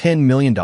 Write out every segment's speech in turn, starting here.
$10 million.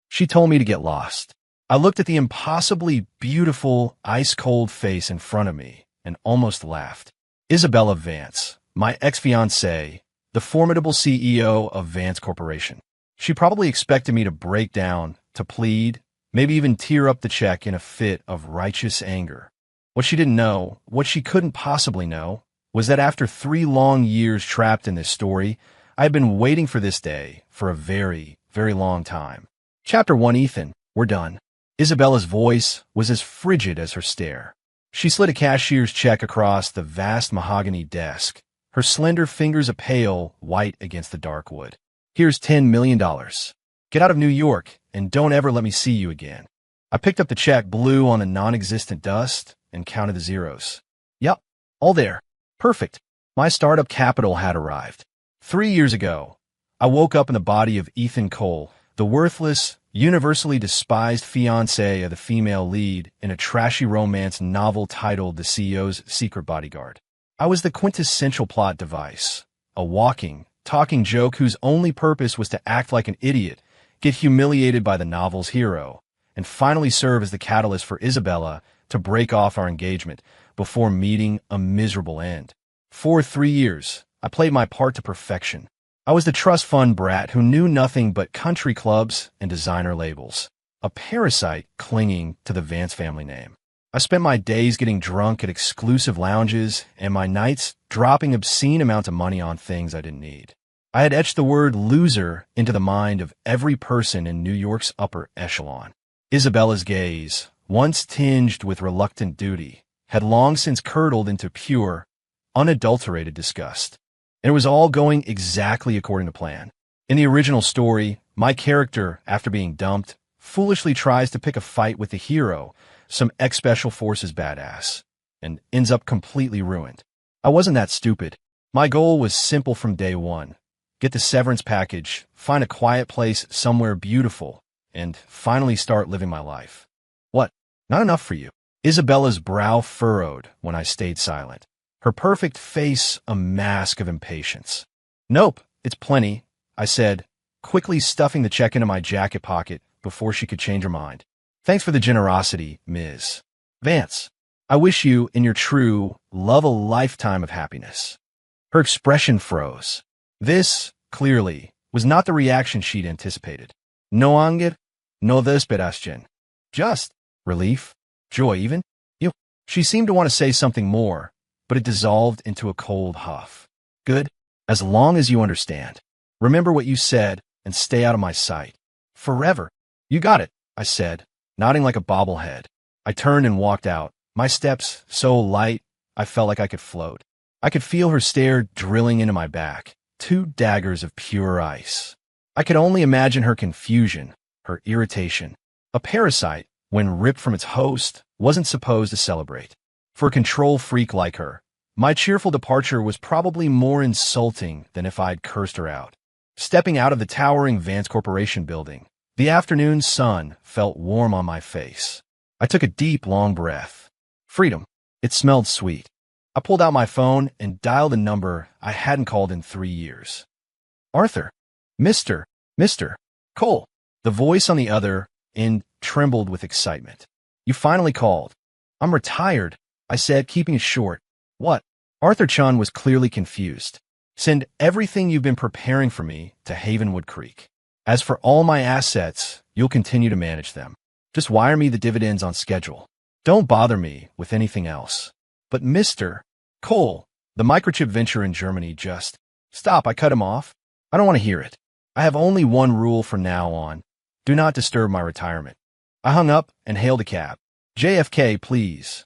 She told me to get lost. I looked at the impossibly beautiful, ice-cold face in front of me and almost laughed. Isabella Vance, my ex-fiancée, the formidable CEO of Vance Corporation. She probably expected me to break down, to plead, maybe even tear up the check in a fit of righteous anger. What she didn't know, what she couldn't possibly know, was that after 3 long years trapped in this story, I had been waiting for this day for a very, very long time. Chapter 1, Ethan, we're done. Isabella's voice was as frigid as her stare. She slid a cashier's check across the vast mahogany desk, her slender fingers a pale white against the dark wood. Here's $10 million. Get out of New York, and don't ever let me see you again. I picked up the check, blew on the non-existent dust, and counted the zeros. Yep, all there. Perfect. My startup capital had arrived. 3 years ago, I woke up in the body of Ethan Cole, the worthless, universally despised fiancé of the female lead in a trashy romance novel titled The CEO's Secret Bodyguard. I was the quintessential plot device, a walking, talking joke whose only purpose was to act like an idiot, get humiliated by the novel's hero, and finally serve as the catalyst for Isabella to break off our engagement before meeting a miserable end. For 3 years, I played my part to perfection. I was the trust fund brat who knew nothing but country clubs and designer labels, a parasite clinging to the Vance family name. I spent my days getting drunk at exclusive lounges and my nights dropping obscene amounts of money on things I didn't need. I had etched the word loser into the mind of every person in New York's upper echelon. Isabella's gaze, once tinged with reluctant duty, had long since curdled into pure, unadulterated disgust. And it was all going exactly according to plan. In the original story, my character, after being dumped, foolishly tries to pick a fight with the hero, some ex-Special Forces badass, and ends up completely ruined. I wasn't that stupid. My goal was simple from day one. Get the severance package, find a quiet place somewhere beautiful, and finally start living my life. What? Not enough for you? Isabella's brow furrowed when I stayed silent, her perfect face a mask of impatience. Nope, it's plenty, I said, quickly stuffing the check into my jacket pocket before she could change her mind. Thanks for the generosity, Ms. Vance. I wish you, in your true, love a lifetime of happiness. Her expression froze. This, clearly, was not the reaction she'd anticipated. No anger, no desesperación. Just relief, joy even. You. She seemed to want to say something more, but it dissolved into a cold huff. Good, as long as you understand. Remember what you said and stay out of my sight. Forever. You got it, I said, nodding like a bobblehead. I turned and walked out, my steps so light I felt like I could float. I could feel her stare drilling into my back, 2 daggers of pure ice. I could only imagine her confusion, her irritation. A parasite, when ripped from its host, wasn't supposed to celebrate. For a control freak like her, my cheerful departure was probably more insulting than if I'd cursed her out. Stepping out of the towering Vance Corporation building, the afternoon sun felt warm on my face. I took a deep, long breath. Freedom. It smelled sweet. I pulled out my phone and dialed a number I hadn't called in 3 years. Arthur. Mr. Cole. The voice on the other end trembled with excitement. You finally called. I'm retired, I said, keeping it short. What? Arthur Chun was clearly confused. Send everything you've been preparing for me to Havenwood Creek. As for all my assets, you'll continue to manage them. Just wire me the dividends on schedule. Don't bother me with anything else. But Mr. Cole, the microchip venture in Germany just... Stop, I cut him off. I don't want to hear it. I have only one rule from now on. Do not disturb my retirement. I hung up and hailed a cab. JFK, please.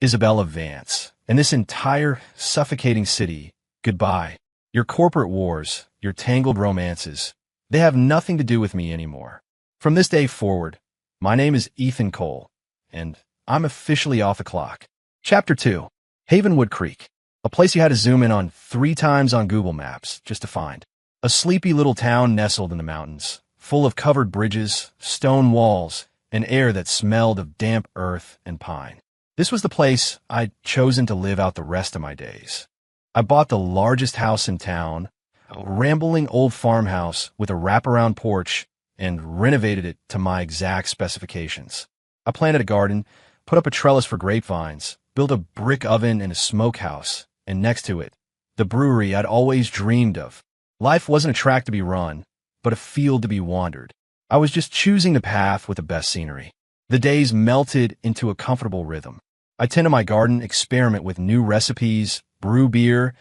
Isabella Vance. And this entire suffocating city, goodbye. Your corporate wars, your tangled romances, they have nothing to do with me anymore. From this day forward, my name is Ethan Cole, and I'm officially off the clock. Chapter 2. Havenwood Creek. A place you had to zoom in on 3 times on Google Maps just to find. A sleepy little town nestled in the mountains, full of covered bridges, stone walls, and air that smelled of damp earth and pine. This was the place I'd chosen to live out the rest of my days. I bought the largest house in town, a rambling old farmhouse with a wraparound porch and renovated it to my exact specifications. I planted a garden, put up a trellis for grapevines, built a brick oven and a smokehouse, and next to it, the brewery I'd always dreamed of. Life wasn't a track to be run, but a field to be wandered. I was just choosing the path with the best scenery. The days melted into a comfortable rhythm. I tend to my garden, experiment with new recipes, brew beer,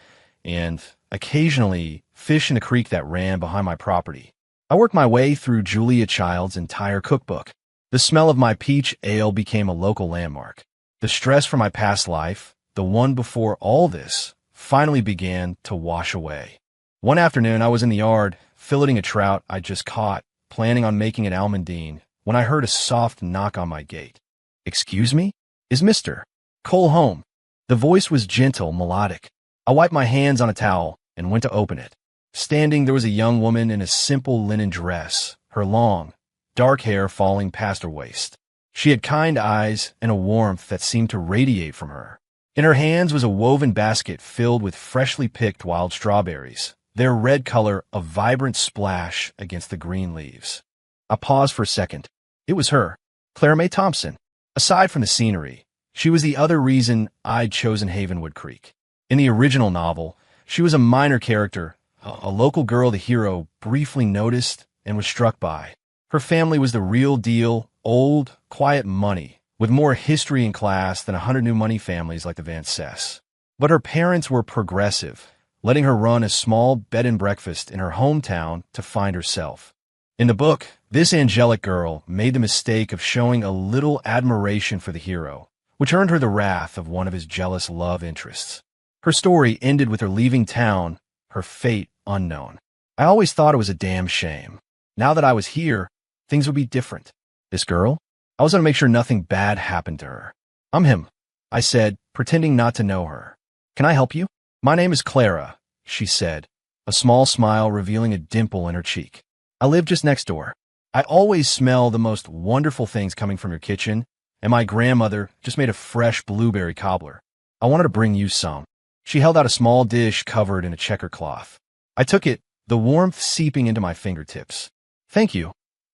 and occasionally fish in a creek that ran behind my property. I worked my way through Julia Child's entire cookbook. The smell of my peach ale became a local landmark. The stress from my past life, the one before all this, finally began to wash away. One afternoon, I was in the yard, filleting a trout I'd just caught, planning on making an almondine, when I heard a soft knock on my gate. "Excuse me? Is Mr. Cole home?" The voice was gentle, melodic. I wiped my hands on a towel and went to open it. Standing, there was a young woman in a simple linen dress, her long, dark hair falling past her waist. She had kind eyes and a warmth that seemed to radiate from her. In her hands was a woven basket filled with freshly picked wild strawberries, their red color a vibrant splash against the green leaves. I paused for a second. It was her, Clara Mae Thompson. Aside from the scenery, she was the other reason I'd chosen Havenwood Creek. In the original novel, she was a minor character, a local girl the hero briefly noticed and was struck by. Her family was the real deal, old, quiet money, with more history and class than 100 new money families like the Van Cess. But her parents were progressive, letting her run a small bed and breakfast in her hometown to find herself. In the book, this angelic girl made the mistake of showing a little admiration for the hero, which earned her the wrath of one of his jealous love interests. Her story ended with her leaving town, her fate unknown. I always thought it was a damn shame. Now that I was here, things would be different. This girl? I was going to make sure nothing bad happened to her. "I'm him," I said, pretending not to know her. "Can I help you?" "My name is Clara," she said, a small smile revealing a dimple in her cheek. "I live just next door. I always smell the most wonderful things coming from your kitchen, and my grandmother just made a fresh blueberry cobbler. I wanted to bring you some." She held out a small dish covered in a checker cloth. I took it, the warmth seeping into my fingertips. "Thank you,"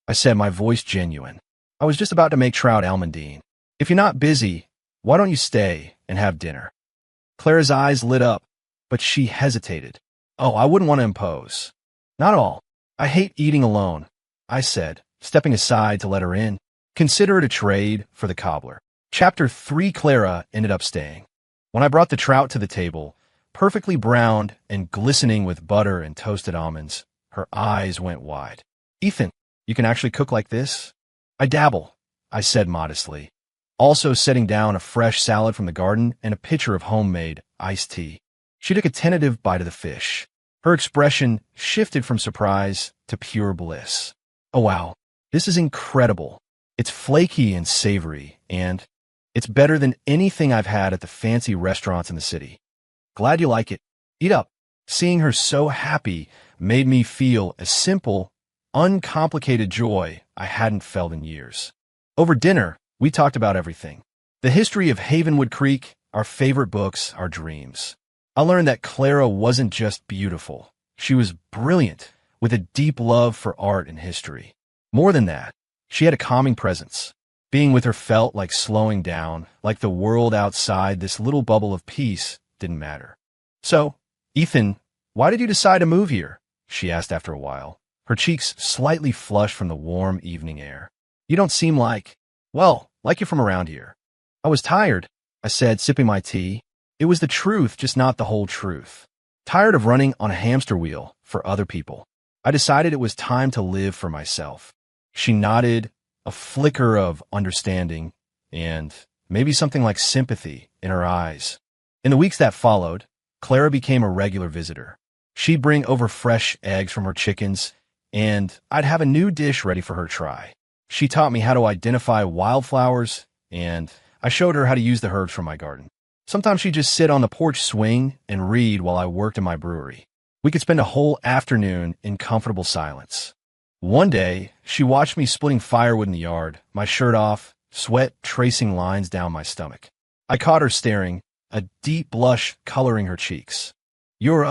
I said, my voice genuine. "I was just about to make trout almondine. If you're not busy, why don't you stay and have dinner?" Clara's eyes lit up, but she hesitated. "Oh, I wouldn't want to impose." "Not at all. I hate eating alone," I said, stepping aside to let her in. Consider it a trade for the cobbler. Chapter 3. Clara ended up staying. When I brought the trout to the table, perfectly browned and glistening with butter and toasted almonds, her eyes went wide. "Ethan, you can actually cook like this?" "I dabble," I said modestly, also setting down a fresh salad from the garden and a pitcher of homemade iced tea. She took a tentative bite of the fish. Her expression shifted from surprise to pure bliss. "Oh wow, this is incredible. It's flaky and savory, and it's better than anything I've had at the fancy restaurants in the city. Glad you like it. Eat up." Seeing her so happy made me feel a simple, uncomplicated joy I hadn't felt in years. Over dinner, we talked about everything. The history of Havenwood Creek, our favorite books, our dreams. I learned that Clara wasn't just beautiful. She was brilliant, with a deep love for art and history. More than that, she had a calming presence. Being with her felt like slowing down, like the world outside this little bubble of peace didn't matter. "So, Ethan, why did you decide to move here?" she asked after a while, her cheeks slightly flushed from the warm evening air. "You don't seem like you're from around here." "I was tired," I said, sipping my tea. It was the truth, just not the whole truth. Tired of running on a hamster wheel for other people. I decided it was time to live for myself. She nodded, a flicker of understanding, and maybe something like sympathy in her eyes. In the weeks that followed, Clara became a regular visitor. She'd bring over fresh eggs from her chickens, and I'd have a new dish ready for her to try. She taught me how to identify wildflowers, and I showed her how to use the herbs from my garden. Sometimes she'd just sit on the porch swing and read while I worked in my brewery. We could spend a whole afternoon in comfortable silence. One day, she watched me splitting firewood in the yard, my shirt off, sweat tracing lines down my stomach. I caught her staring, a deep blush coloring her cheeks. You're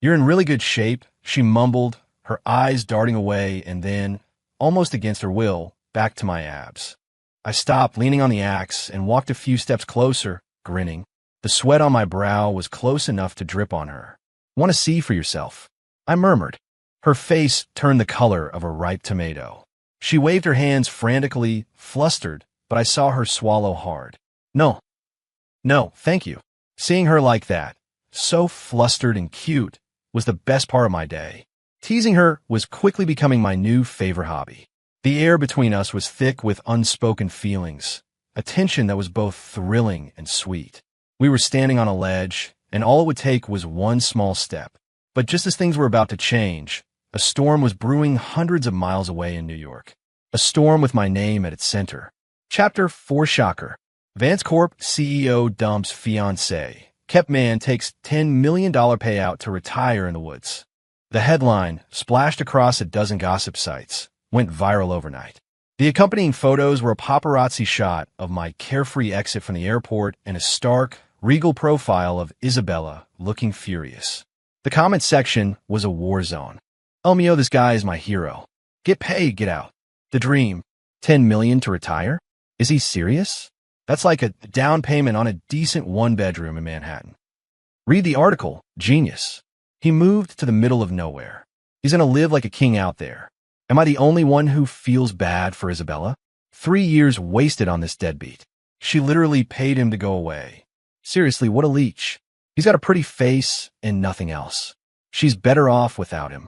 in really good shape," she mumbled, her eyes darting away, and then, almost against her will, back to my abs. I stopped, leaning on the axe, and walked a few steps closer, grinning. The sweat on my brow was close enough to drip on her. "Want to see for yourself?" I murmured. Her face turned the color of a ripe tomato. She waved her hands frantically, flustered, but I saw her swallow hard. No. No, thank you. Seeing her like that, so flustered and cute, was the best part of my day. Teasing her was quickly becoming my new favorite hobby. The air between us was thick with unspoken feelings, a tension that was both thrilling and sweet. We were standing on a ledge, and all it would take was one small step. But just as things were about to change, a storm was brewing hundreds of miles away in New York. A storm with my name at its center. Chapter 4 Shocker. Vance Corp CEO dumps fiancé. Kept man takes $10 million payout to retire in the woods. The headline, splashed across a dozen gossip sites, went viral overnight. The accompanying photos were a paparazzi shot of my carefree exit from the airport and a stark, regal profile of Isabella looking furious. The comment section was a war zone. "Oh mio, this guy is my hero. Get paid, get out. The dream. 10 million to retire? Is he serious? That's like a down payment on a decent one-bedroom in Manhattan. Read the article. Genius. He moved to the middle of nowhere. He's gonna live like a king out there. Am I the only one who feels bad for Isabella? 3 years wasted on this deadbeat. She literally paid him to go away. Seriously, what a leech. He's got a pretty face and nothing else. She's better off without him."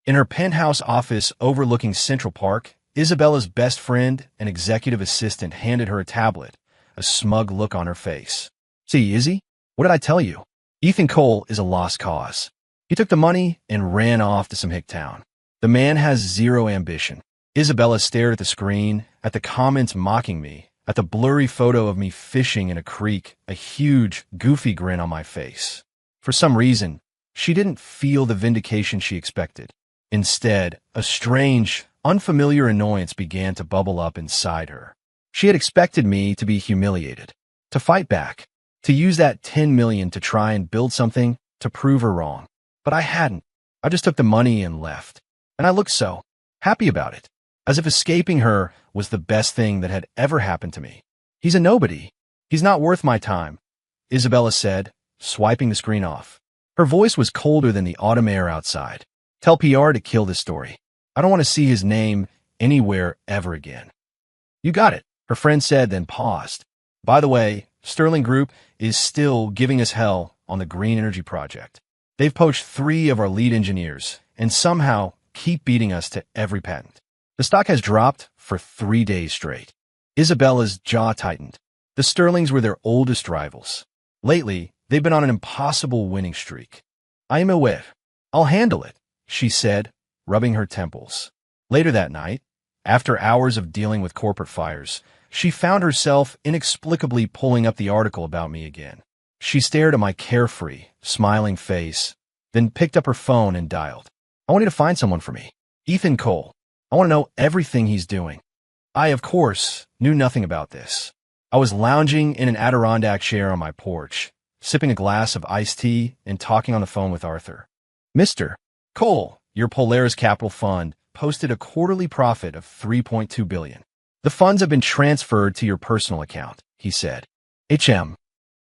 In her penthouse office overlooking Central Park, Isabella's best friend and executive assistant handed her a tablet, a smug look on her face. "See, Izzy, what did I tell you? Ethan Cole is a lost cause. He took the money and ran off to some hick town. The man has zero ambition." Isabella stared at the screen, at the comments mocking me, at the blurry photo of me fishing in a creek, a huge, goofy grin on my face. For some reason, she didn't feel the vindication she expected. Instead, a strange, unfamiliar annoyance began to bubble up inside her. She had expected me to be humiliated, to fight back, to use that 10 million to try and build something to prove her wrong. But I hadn't. I just took the money and left. And I looked so happy about it, as if escaping her was the best thing that had ever happened to me. "He's a nobody. He's not worth my time," Isabella said, swiping the screen off. Her voice was colder than the autumn air outside. "Tell PR to kill this story. I don't want to see his name anywhere ever again." "You got it," her friend said, then paused. "By the way, Sterling Group is still giving us hell on the green energy project. They've poached 3 of our lead engineers and somehow keep beating us to every patent. The stock has dropped for 3 days straight." Isabella's jaw tightened. The Sterlings were their oldest rivals. Lately, they've been on an impossible winning streak. "I am aware. I'll handle it," she said, rubbing her temples. Later that night, after hours of dealing with corporate fires, she found herself inexplicably pulling up the article about me again. She stared at my carefree, smiling face, then picked up her phone and dialed. "I want you to find someone for me. Ethan Cole. I want to know everything he's doing." I, of course, knew nothing about this. I was lounging in an Adirondack chair on my porch, sipping a glass of iced tea and talking on the phone with Arthur. "Mr. Cole, your Polaris Capital Fund posted a quarterly profit of $3.2 billion. The funds have been transferred to your personal account," he said. "HM.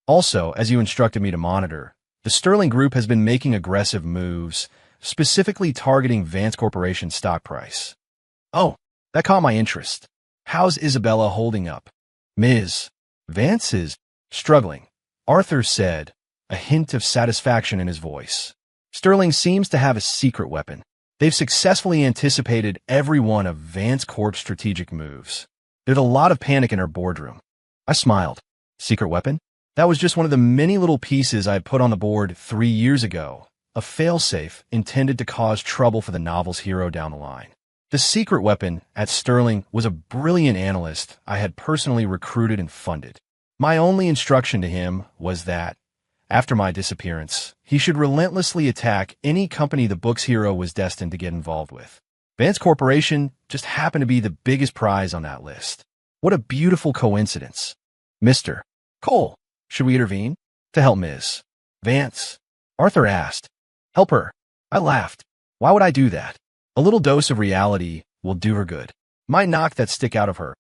Also, as you instructed me to monitor, the Sterling Group has been making aggressive moves, specifically targeting Vance Corporation's stock price." "Oh, that caught my interest. How's Isabella holding up?" "Ms. Vance is struggling," Arthur said, a hint of satisfaction in his voice. "Sterling seems to have a secret weapon. They've successfully anticipated every one of Vance Corp's strategic moves. There's a lot of panic in her boardroom." I smiled. Secret weapon? That was just one of the many little pieces I had put on the board 3 years ago, a failsafe intended to cause trouble for the novel's hero down the line. The secret weapon at Sterling was a brilliant analyst I had personally recruited and funded. My only instruction to him was that, after my disappearance, he should relentlessly attack any company the book's hero was destined to get involved with. Vance Corporation just happened to be the biggest prize on that list. What a beautiful coincidence. "Mr. Cole, should we intervene?" "To help Ms. Vance?" Arthur asked. "Help her." I laughed. Why would I do that? A little dose of reality will do her good. Might knock that stick out of her.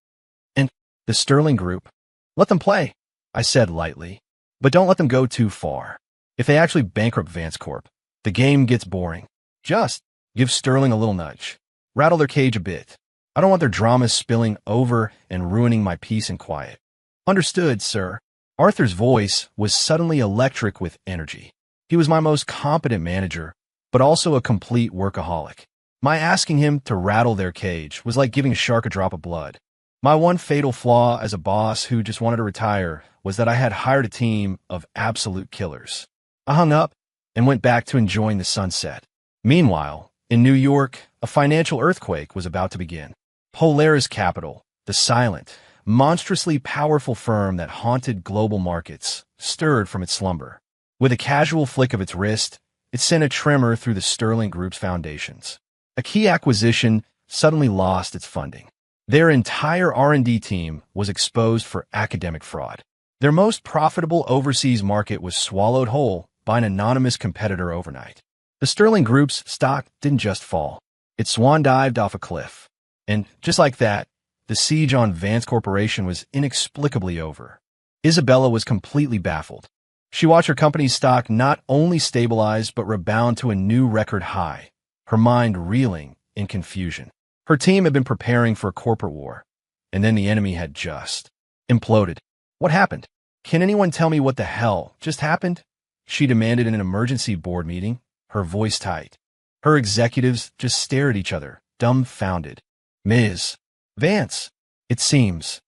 And the Sterling Group? Let them play, I said lightly. But don't let them go too far. If they actually bankrupt Vance Corp, the game gets boring. Just give Sterling a little nudge. Rattle their cage a bit. I don't want their dramas spilling over and ruining my peace and quiet. Understood, sir. Arthur's voice was suddenly electric with energy. He was my most competent manager, but also a complete workaholic. My asking him to rattle their cage was like giving a shark a drop of blood. My one fatal flaw as a boss who just wanted to retire was that I had hired a team of absolute killers. I hung up and went back to enjoying the sunset. Meanwhile, in New York, a financial earthquake was about to begin. Polaris Capital, the silent, monstrously powerful firm that haunted global markets, stirred from its slumber. With a casual flick of its wrist, it sent a tremor through the Sterling Group's foundations. A key acquisition suddenly lost its funding. Their entire R&D team was exposed for academic fraud. Their most profitable overseas market was swallowed whole by an anonymous competitor overnight. The Sterling Group's stock didn't just fall. It swan-dived off a cliff. And just like that, the siege on Vance Corporation was inexplicably over. Isabella was completely baffled. She watched her company's stock not only stabilize but rebound to a new record high, her mind reeling in confusion. Her team had been preparing for a corporate war, and then the enemy had just imploded. What happened? Can anyone tell me what the hell just happened? She demanded in an emergency board meeting, her voice tight. Her executives just stared at each other, dumbfounded. Ms. Vance, it seems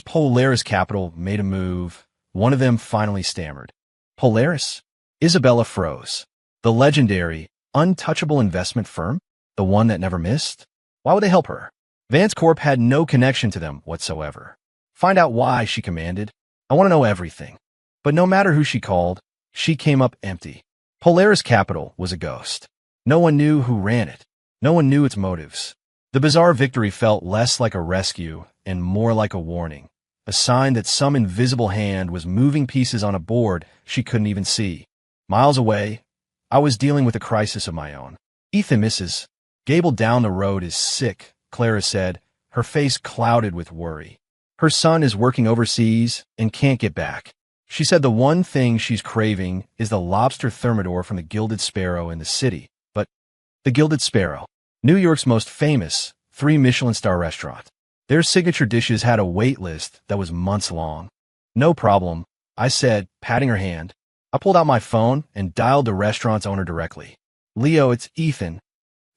Polaris Capital made a move. One of them finally stammered. Polaris? Isabella froze. The legendary, untouchable investment firm? The one that never missed? Why would they help her? Vance Corp had no connection to them whatsoever. Find out why, she commanded. I want to know everything. But no matter who she called, she came up empty. Polaris Capital was a ghost. No one knew who ran it. No one knew its motives. The bizarre victory felt less like a rescue and more like a warning, a sign that some invisible hand was moving pieces on a board she couldn't even see. Miles away, I was dealing with a crisis of my own. Ethan misses. Gable down the road is sick, Clara said, her face clouded with worry. Her son is working overseas and can't get back. She said the one thing she's craving is the lobster thermidor from the Gilded Sparrow in the city. But the Gilded Sparrow, New York's most famous 3-Michelin-star restaurant. Their signature dishes had a wait list that was months long. No problem, I said, patting her hand. I pulled out my phone and dialed the restaurant's owner directly. Leo, it's Ethan.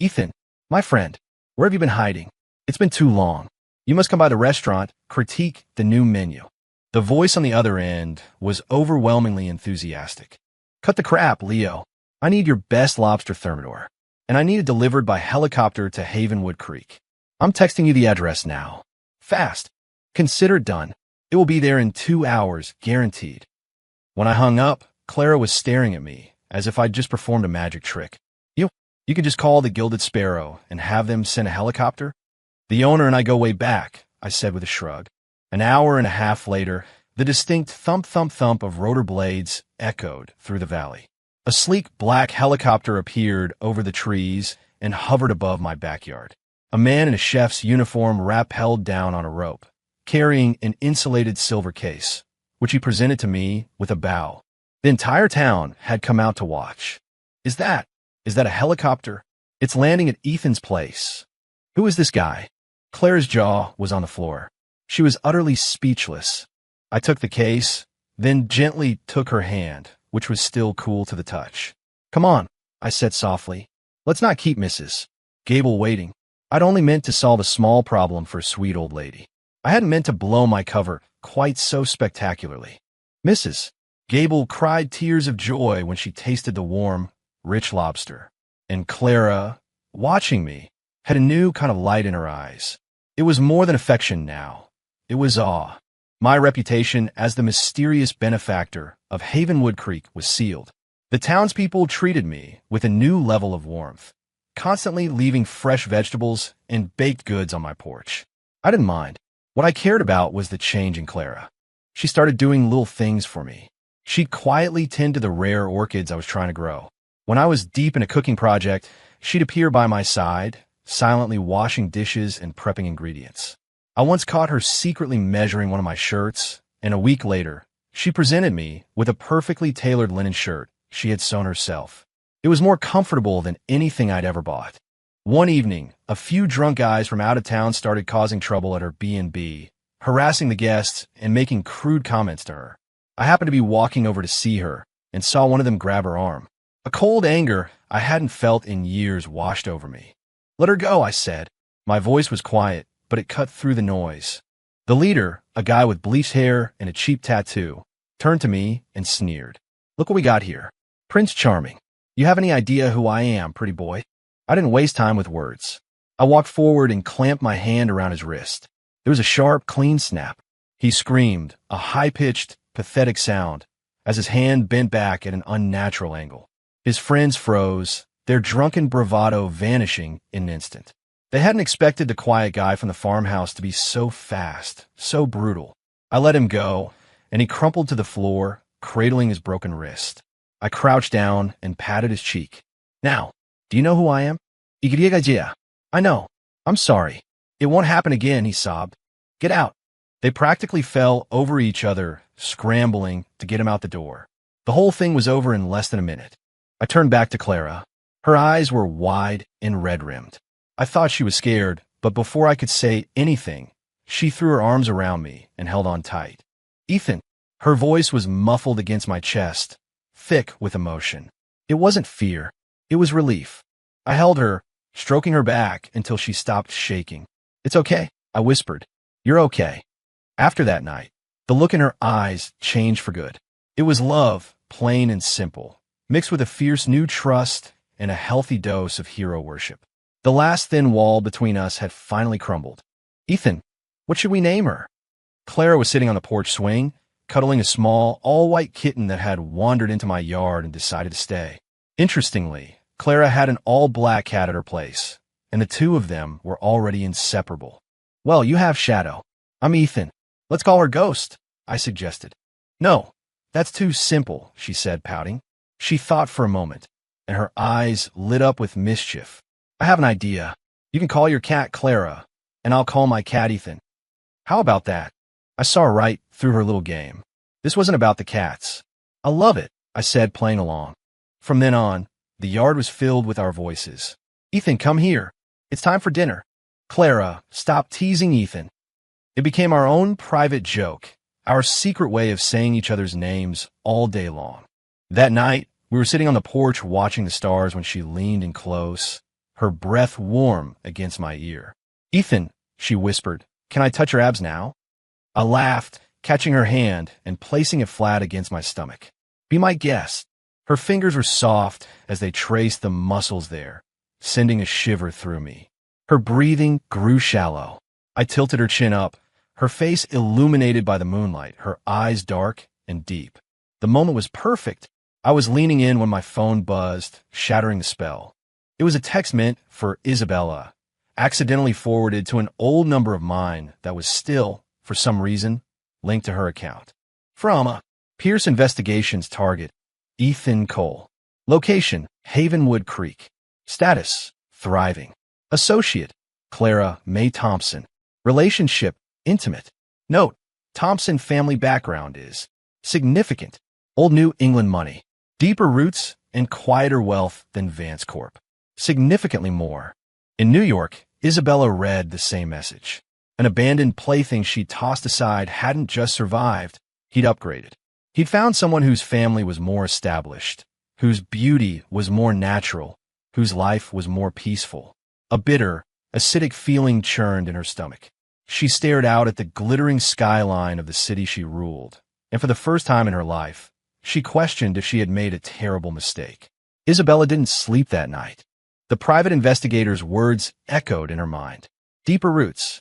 Ethan, my friend, where have you been hiding? It's been too long. You must come by the restaurant, critique the new menu. The voice on the other end was overwhelmingly enthusiastic. Cut the crap, Leo. I need your best lobster thermidor, and I need it delivered by helicopter to Havenwood Creek. I'm texting you the address now. Fast. Consider it done. It will be there in 2 hours, guaranteed. When I hung up, Clara was staring at me as if I'd just performed a magic trick. You could just call the Gilded Sparrow and have them send a helicopter? The owner and I go way back, I said with a shrug. An hour and a half later, the distinct thump-thump-thump of rotor blades echoed through the valley. A sleek black helicopter appeared over the trees and hovered above my backyard. A man in a chef's uniform rappelled down on a rope, carrying an insulated silver case, which he presented to me with a bow. The entire town had come out to watch. Is that a helicopter? It's landing at Ethan's place. Who is this guy? Claire's jaw was on the floor. She was utterly speechless. I took the case, then gently took her hand, which was still cool to the touch. Come on, I said softly. Let's not keep Mrs. Gable waiting. I'd only meant to solve a small problem for a sweet old lady. I hadn't meant to blow my cover quite so spectacularly. Mrs. Gable cried tears of joy when she tasted the warm, rich lobster. And Clara, watching me, had a new kind of light in her eyes. It was more than affection now. It was awe. My reputation as the mysterious benefactor of Havenwood Creek was sealed. The townspeople treated me with a new level of warmth, constantly leaving fresh vegetables and baked goods on my porch. I didn't mind. What I cared about was the change in Clara. She started doing little things for me. She'd quietly tend to the rare orchids I was trying to grow. When I was deep in a cooking project, she'd appear by my side, silently washing dishes and prepping ingredients. I once caught her secretly measuring one of my shirts, and a week later, she presented me with a perfectly tailored linen shirt she had sewn herself. It was more comfortable than anything I'd ever bought. One evening, a few drunk guys from out of town started causing trouble at her B&B, harassing the guests and making crude comments to her. I happened to be walking over to see her and saw one of them grab her arm. A cold anger I hadn't felt in years washed over me. "Let her go," I said. My voice was quiet, but it cut through the noise. The leader, a guy with bleached hair and a cheap tattoo, turned to me and sneered. "Look what we got here. Prince Charming. You have any idea who I am, pretty boy?" I didn't waste time with words. I walked forward and clamped my hand around his wrist. There was a sharp, clean snap. He screamed, a high-pitched, pathetic sound, as his hand bent back at an unnatural angle. His friends froze, their drunken bravado vanishing in an instant. They hadn't expected the quiet guy from the farmhouse to be so fast, so brutal. I let him go, and he crumpled to the floor, cradling his broken wrist. I crouched down and patted his cheek. "Now, do you know who I am?" "I know. I'm sorry. It won't happen again," he sobbed. "Get out." They practically fell over each other, scrambling to get him out the door. The whole thing was over in less than a minute. I turned back to Clara. Her eyes were wide and red-rimmed. I thought she was scared, but before I could say anything, she threw her arms around me and held on tight. "Ethan." Her voice was muffled against my chest, thick with emotion. It wasn't fear. It was relief. I held her, stroking her back until she stopped shaking. "It's okay," I whispered. "You're okay." After that night, the look in her eyes changed for good. It was love, plain and simple, mixed with a fierce new trust and a healthy dose of hero worship. The last thin wall between us had finally crumbled. "Ethan, what should we name her?" Clara was sitting on the porch swing, cuddling a small, all-white kitten that had wandered into my yard and decided to stay. Interestingly, Clara had an all-black cat at her place, and the two of them were already inseparable. "Well, you have Shadow. I'm Ethan. Let's call her Ghost," I suggested. "No, that's too simple," she said, pouting. She thought for a moment, and her eyes lit up with mischief. "I have an idea. You can call your cat Clara, and I'll call my cat Ethan. How about that?" I saw right through her little game. This wasn't about the cats. "I love it," I said, playing along. From then on, the yard was filled with our voices. "Ethan, come here. It's time for dinner." "Clara, stop teasing Ethan." It became our own private joke, our secret way of saying each other's names all day long. That night, we were sitting on the porch watching the stars when she leaned in close, her breath warm against my ear. "Ethan," she whispered, "can I touch your abs now?" I laughed, catching her hand and placing it flat against my stomach. "Be my guest." Her fingers were soft as they traced the muscles there, sending a shiver through me. Her breathing grew shallow. I tilted her chin up, her face illuminated by the moonlight, her eyes dark and deep. The moment was perfect. I was leaning in when my phone buzzed, shattering the spell. It was a text meant for Isabella, accidentally forwarded to an old number of mine that was still, for some reason, linked to her account. From Pierce Investigations target, Ethan Cole. Location, Havenwood Creek. Status, thriving. Associate, Clara May Thompson. Relationship, intimate. Note, Thompson family background is significant. Old New England money. Deeper roots and quieter wealth than Vance Corp. Significantly more. In New York, Isabella read the same message. An abandoned plaything she tossed aside hadn't just survived, he'd upgraded. He'd found someone whose family was more established, whose beauty was more natural, whose life was more peaceful. A bitter, acidic feeling churned in her stomach. She stared out at the glittering skyline of the city she ruled, and for the first time in her life, she questioned if she had made a terrible mistake. Isabella didn't sleep that night. The private investigator's words echoed in her mind. Deeper roots.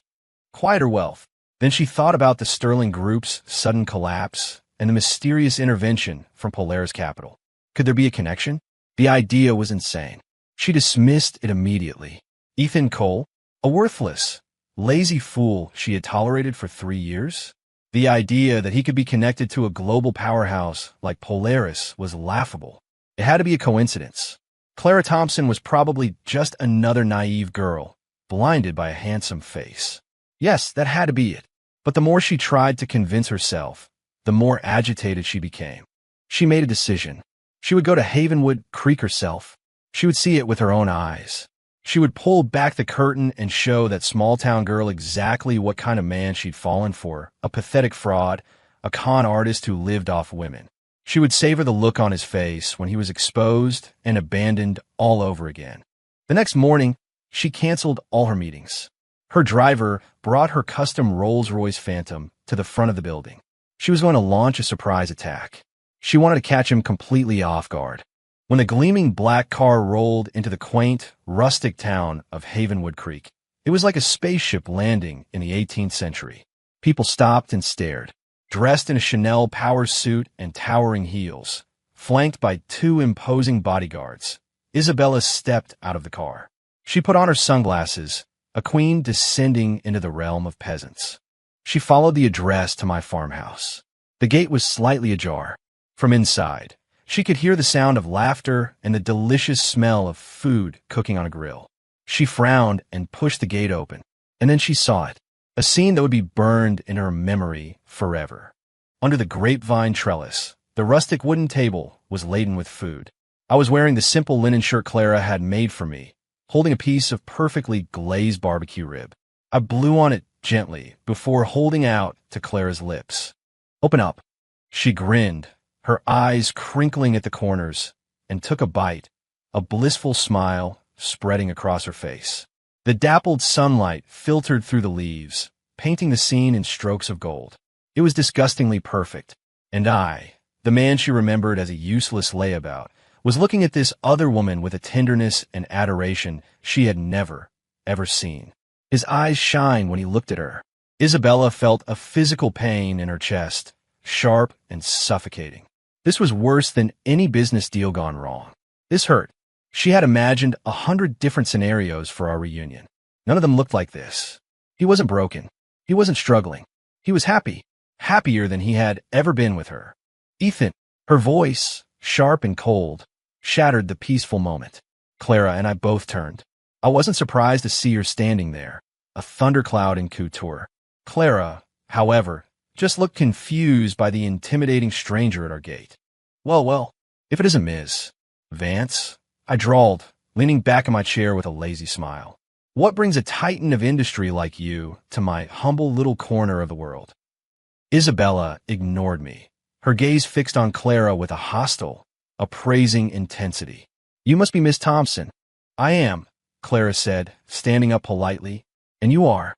Quieter wealth. Then she thought about the Sterling Group's sudden collapse and the mysterious intervention from Polaris Capital. Could there be a connection? The idea was insane. She dismissed it immediately. Ethan Cole? A worthless, lazy fool she had tolerated for 3 years? The idea that he could be connected to a global powerhouse like Polaris was laughable. It had to be a coincidence. Clara Thompson was probably just another naive girl, blinded by a handsome face. Yes, that had to be it. But the more she tried to convince herself, the more agitated she became. She made a decision. She would go to Havenwood Creek herself. She would see it with her own eyes. She would pull back the curtain and show that small-town girl exactly what kind of man she'd fallen for, a pathetic fraud, a con artist who lived off women. She would savor the look on his face when he was exposed and abandoned all over again. The next morning, she canceled all her meetings. Her driver brought her custom Rolls-Royce Phantom to the front of the building. She was going to launch a surprise attack. She wanted to catch him completely off guard. When the gleaming black car rolled into the quaint, rustic town of Havenwood Creek, it was like a spaceship landing in the 18th century. People stopped and stared, dressed in a Chanel power suit and towering heels, flanked by two imposing bodyguards. Isabella stepped out of the car. She put on her sunglasses, a queen descending into the realm of peasants. She followed the address to my farmhouse. The gate was slightly ajar. From inside, she could hear the sound of laughter and the delicious smell of food cooking on a grill. She frowned and pushed the gate open, and then she saw it, a scene that would be burned in her memory forever. Under the grapevine trellis, the rustic wooden table was laden with food. I was wearing the simple linen shirt Clara had made for me, holding a piece of perfectly glazed barbecue rib. I blew on it gently before holding out to Clara's lips. "Open up." She grinned, her eyes crinkling at the corners, and took a bite, a blissful smile spreading across her face. The dappled sunlight filtered through the leaves, painting the scene in strokes of gold. It was disgustingly perfect, and I, the man she remembered as a useless layabout, was looking at this other woman with a tenderness and adoration she had never, ever seen. His eyes shined when he looked at her. Isabella felt a physical pain in her chest, sharp and suffocating. This was worse than any business deal gone wrong. This hurt. She had imagined 100 different scenarios for our reunion. None of them looked like this. He wasn't broken. He wasn't struggling. He was happy, happier than he had ever been with her. "Ethan," her voice, sharp and cold, shattered the peaceful moment. Clara and I both turned. I wasn't surprised to see her standing there, a thundercloud in couture. Clara, however, just looked confused by the intimidating stranger at our gate. Well, if it isn't Ms. Vance," I drawled, leaning back in my chair with a lazy smile. "What brings a titan of industry like you to my humble little corner of the world?" Isabella ignored me, her gaze fixed on Clara with a hostile, appraising intensity. "You must be Miss Thompson." "I am," Clara said, standing up politely. "And you are?"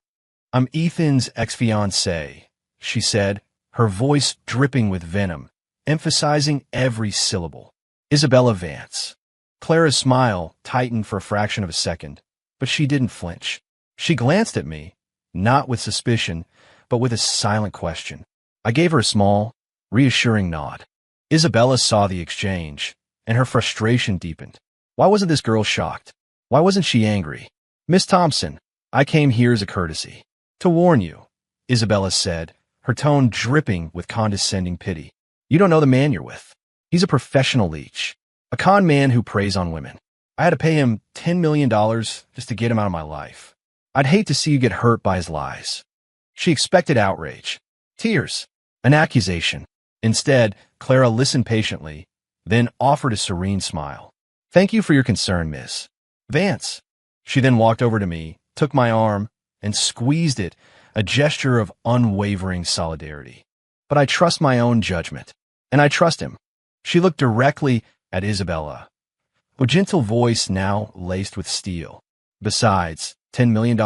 "I'm Ethan's ex-fiancée," she said, her voice dripping with venom, emphasizing every syllable. "Isabella Vance." Clara's smile tightened for a fraction of a second, but she didn't flinch. She glanced at me, not with suspicion, but with a silent question. I gave her a small, reassuring nod. Isabella saw the exchange, and her frustration deepened. Why wasn't this girl shocked? Why wasn't she angry? "Miss Thompson, I came here as a courtesy. To warn you," Isabella said, her tone dripping with condescending pity. "You don't know the man you're with. He's a professional leech, a con man who preys on women. I had to pay him $10 million just to get him out of my life. I'd hate to see you get hurt by his lies." She expected outrage, tears, an accusation. Instead, Clara listened patiently, then offered a serene smile. "Thank you for your concern, Miss Vance." She then walked over to me, took my arm, and squeezed it, a gesture of unwavering solidarity. "But I trust my own judgment, and I trust him." She looked directly at Isabella, a gentle voice now laced with steel. "Besides, $10 million?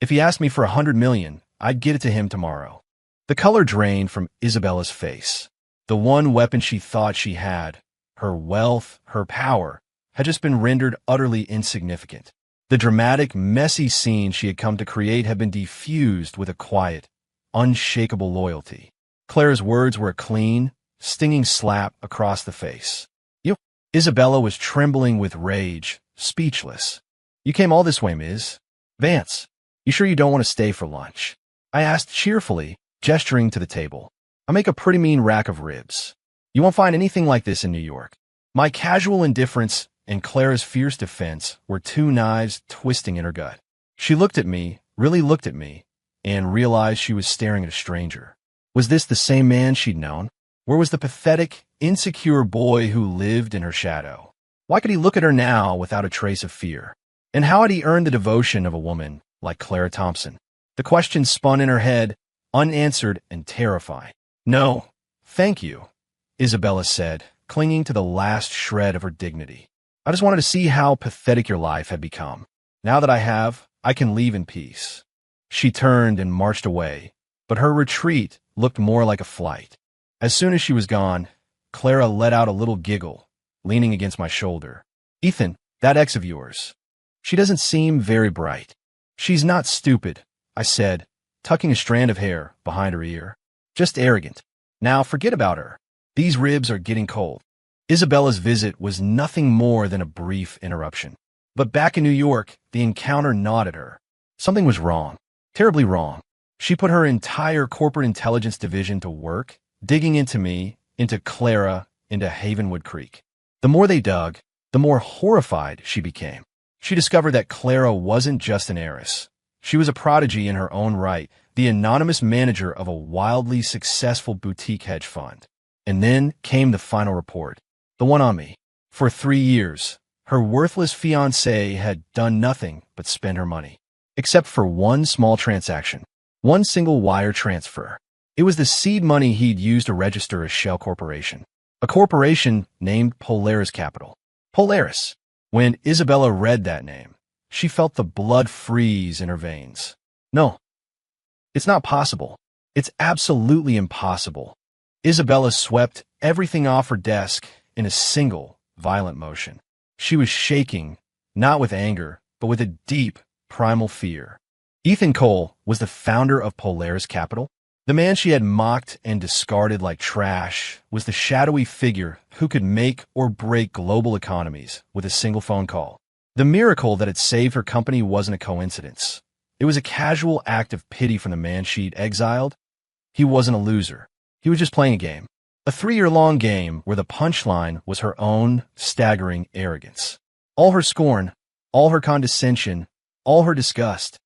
If he asked me for $100 million, I'd get it to him tomorrow." The color drained from Isabella's face. The one weapon she thought she had, her wealth, her power, had just been rendered utterly insignificant. The dramatic, messy scene she had come to create had been defused with a quiet, unshakable loyalty. Clara's words were a clean, stinging slap across the face. "You—" Isabella was trembling with rage, speechless. "You came all this way, Ms. Vance. You sure you don't want to stay for lunch?" I asked cheerfully, gesturing to the table. "I make a pretty mean rack of ribs. You won't find anything like this in New York." My casual indifference and Clara's fierce defense were two knives twisting in her gut. She looked at me, really looked at me, and realized she was staring at a stranger. Was this the same man she'd known? Where was the pathetic, insecure boy who lived in her shadow? Why could he look at her now without a trace of fear? And how had he earned the devotion of a woman like Clara Thompson? The question spun in her head, unanswered and terrifying. "No, thank you," Isabella said, clinging to the last shred of her dignity. "I just wanted to see how pathetic your life had become. Now that I have, I can leave in peace." She turned and marched away, but her retreat looked more like a flight. As soon as she was gone, Clara let out a little giggle, leaning against my shoulder. "Ethan, that ex of yours. She doesn't seem very bright." "She's not stupid," I said, tucking a strand of hair behind her ear. "Just arrogant. Now forget about her. These ribs are getting cold." Isabella's visit was nothing more than a brief interruption. But back in New York, the encounter gnawed at her. Something was wrong, terribly wrong. She put her entire corporate intelligence division to work, digging into me, into Clara, into Havenwood Creek. The more they dug, the more horrified she became. She discovered that Clara wasn't just an heiress. She was a prodigy in her own right, the anonymous manager of a wildly successful boutique hedge fund. And then came the final report, the one on me. For 3 years, her worthless fiancé had done nothing but spend her money, except for one small transaction, one single wire transfer. It was the seed money he'd used to register a shell corporation, a corporation named Polaris Capital. Polaris. When Isabella read that name, she felt the blood freeze in her veins. "No, it's not possible. It's absolutely impossible." Isabella swept everything off her desk in a single, violent motion. She was shaking, not with anger, but with a deep, primal fear. Ethan Cole was the founder of Polaris Capital. The man she had mocked and discarded like trash was the shadowy figure who could make or break global economies with a single phone call. The miracle that had saved her company wasn't a coincidence. It was a casual act of pity from the man she'd exiled. He wasn't a loser. He was just playing a game. A 3-year-long game where the punchline was her own staggering arrogance. All her scorn, all her condescension, all her disgust.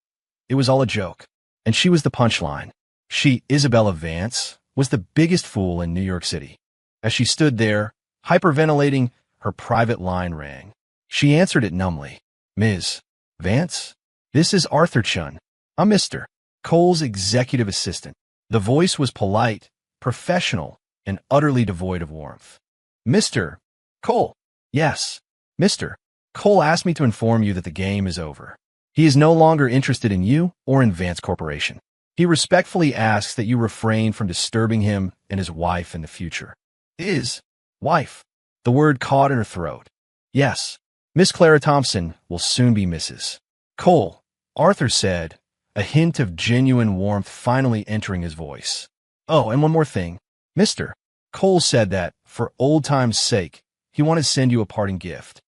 It was all a joke. And she was the punchline. She, Isabella Vance, was the biggest fool in New York City. As she stood there, hyperventilating, her private line rang. She answered it numbly. "Ms. Vance? This is Arthur Chun. I'm Mr. Cole's executive assistant." The voice was polite, professional, and utterly devoid of warmth. "Mr. Cole." "Yes, Mr. Cole asked me to inform you that the game is over. He is no longer interested in you or in Vance Corporation. He respectfully asks that you refrain from disturbing him and his wife in the future." "His wife?" The word caught in her throat. "Yes, Miss Clara Thompson will soon be Mrs. Cole," Arthur said, a hint of genuine warmth finally entering his voice. "Oh, and one more thing. Mr. Cole said that, for old time's sake, he wanted to send you a parting gift."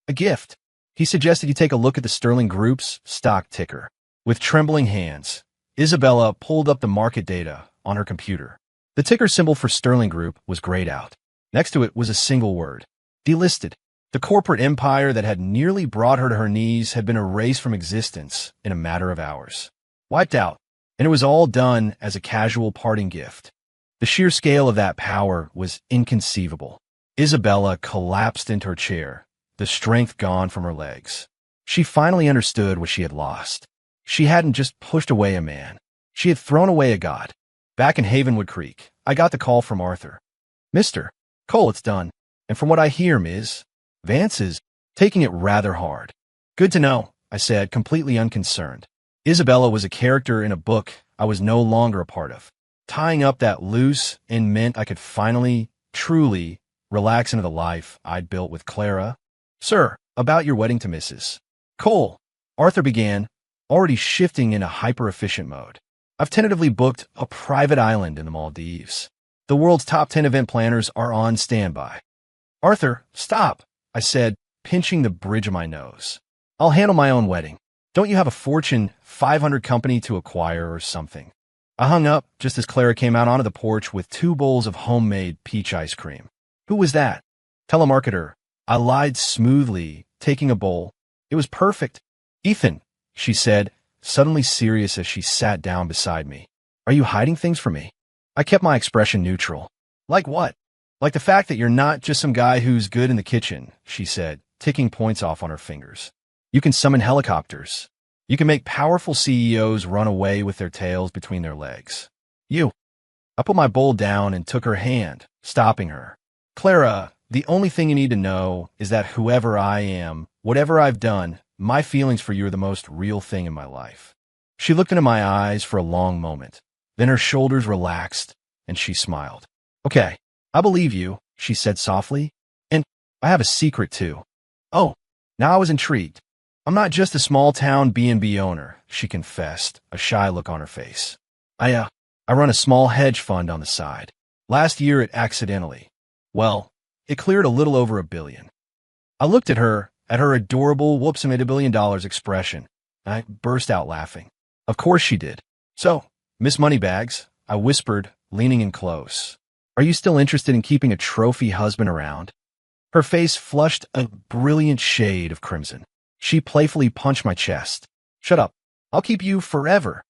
"A gift?" He suggested you take a look at the Sterling Group's stock ticker. With trembling hands, Isabella pulled up the market data on her computer. The ticker symbol for Sterling Group was grayed out. Next to it was a single word: delisted. The corporate empire that had nearly brought her to her knees had been erased from existence in a matter of hours. Wiped out, and it was all done as a casual parting gift. The sheer scale of that power was inconceivable. Isabella collapsed into her chair, the strength gone from her legs. She finally understood what she had lost. She hadn't just pushed away a man. She had thrown away a god. Back in Havenwood Creek, I got the call from Arthur. "Mr. Cole, it's done. And from what I hear, Ms. Vance is taking it rather hard." "Good to know," I said, completely unconcerned. Isabella was a character in a book I was no longer a part of. Tying up that loose end meant I could finally, truly, relax into the life I'd built with Clara. "Sir, about your wedding to Mrs. Cole," Arthur began, already shifting into hyper-efficient mode. "I've tentatively booked a private island in the Maldives. The world's top 10 event planners are on standby." "Arthur, stop," I said, pinching the bridge of my nose. "I'll handle my own wedding. Don't you have a Fortune 500 company to acquire or something?" I hung up just as Clara came out onto the porch with 2 bowls of homemade peach ice cream. "Who was that?" "Telemarketer. I lied smoothly, taking a bowl. It was perfect. Ethan, she said, suddenly serious as she sat down beside me. Are you hiding things from me? I kept my expression neutral. Like what? Like the fact that you're not just some guy who's good in the kitchen, she said, ticking points off on her fingers. You can summon helicopters. You can make powerful CEOs run away with their tails between their legs. You. I put my bowl down and took her hand, stopping her. Clara, the only thing you need to know is that whoever I am, whatever I've done, my feelings for you are the most real thing in my life. She looked into my eyes for a long moment. Then her shoulders relaxed, and she smiled. Okay, I believe you, she said softly. And I have a secret, too. Oh, now I was intrigued. I'm not just a small-town B&B owner, she confessed, a shy look on her face. I run a small hedge fund on the side. Last year it accidentally. Well, it cleared a little over $1 billion. I looked at her adorable whoops I made $1 billion expression. I burst out laughing. Of course she did. So, Miss Moneybags, I whispered, leaning in close. Are you still interested in keeping a trophy husband around? Her face flushed a brilliant shade of crimson. She playfully punched my chest. Shut up. I'll keep you forever.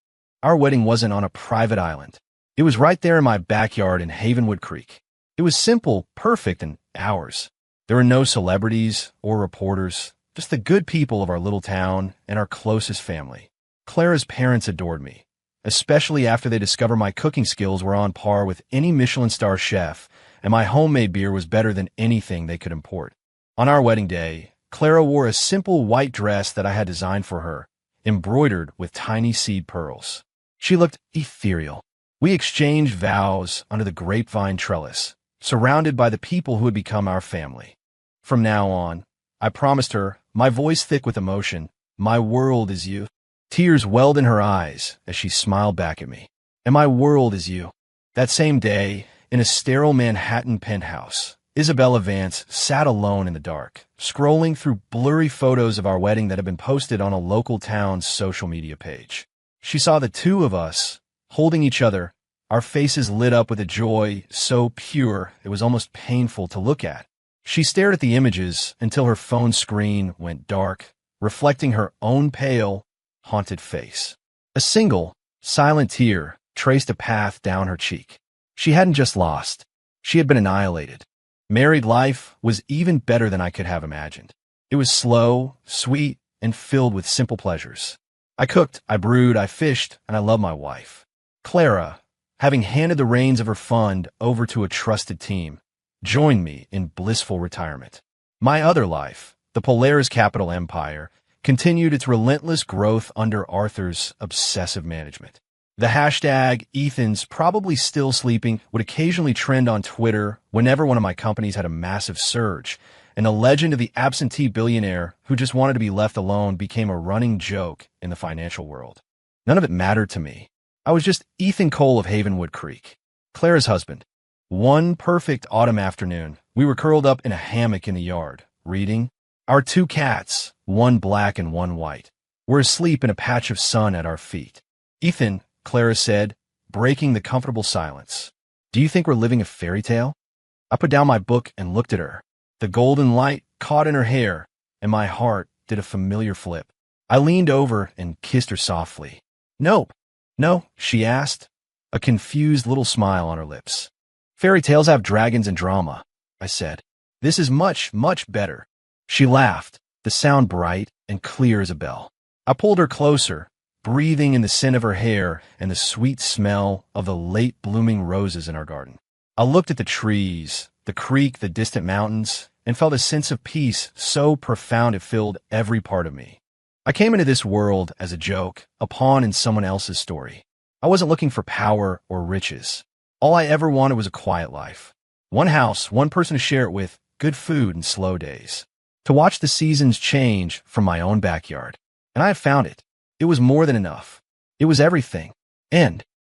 Our wedding wasn't on a private island. It was right there in my backyard in Havenwood Creek. It was simple, perfect, and ours. There were no celebrities or reporters, just the good people of our little town and our closest family. Clara's parents adored me, especially after they discovered my cooking skills were on par with any Michelin star chef, and my homemade beer was better than anything they could import. On our wedding day, Clara wore a simple white dress that I had designed for her, embroidered with tiny seed pearls. She looked ethereal. We exchanged vows under the grapevine trellis, surrounded by the people who had become our family. From now on, I promised her, my voice thick with emotion, my world is you. Tears welled in her eyes as she smiled back at me. And my world is you. That same day, in a sterile Manhattan penthouse, Isabella Vance sat alone in the dark, scrolling through blurry photos of our wedding that had been posted on a local town's social media page. She saw the two of us, holding each other, our faces lit up with a joy so pure it was almost painful to look at. She stared at the images until her phone screen went dark, reflecting her own pale, haunted face. A single, silent tear traced a path down her cheek. She hadn't just lost. She had been annihilated. Married life was even better than I could have imagined. It was slow, sweet, and filled with simple pleasures. I cooked, I brewed, I fished, and I loved my wife. Clara, having handed the reins of her fund over to a trusted team, joined me in blissful retirement. My other life, the Polaris Capital Empire, continued its relentless growth under Arthur's obsessive management. The hashtag Ethan's probably still sleeping would occasionally trend on Twitter whenever one of my companies had a massive surge, and the legend of the absentee billionaire who just wanted to be left alone became a running joke in the financial world. None of it mattered to me. I was just Ethan Cole of Havenwood Creek, Clara's husband. One perfect autumn afternoon, we were curled up in a hammock in the yard, reading. Our two cats, one black and one white, were asleep in a patch of sun at our feet. Ethan, Clara said, breaking the comfortable silence. Do you think we're living a fairy tale? I put down my book and looked at her. The golden light caught in her hair, and my heart did a familiar flip. I leaned over and kissed her softly. Nope. No, she asked, a confused little smile on her lips. Fairy tales have dragons and drama, I said. This is much, much better. She laughed, the sound bright and clear as a bell. I pulled her closer, breathing in the scent of her hair and the sweet smell of the late-blooming roses in our garden. I looked at the trees, the creek, the distant mountains, and felt a sense of peace so profound it filled every part of me. I came into this world as a joke, a pawn in someone else's story. I wasn't looking for power or riches. All I ever wanted was a quiet life. One house, one person to share it with, good food and slow days. To watch the seasons change from my own backyard. And I had found it. It was more than enough. It was everything. And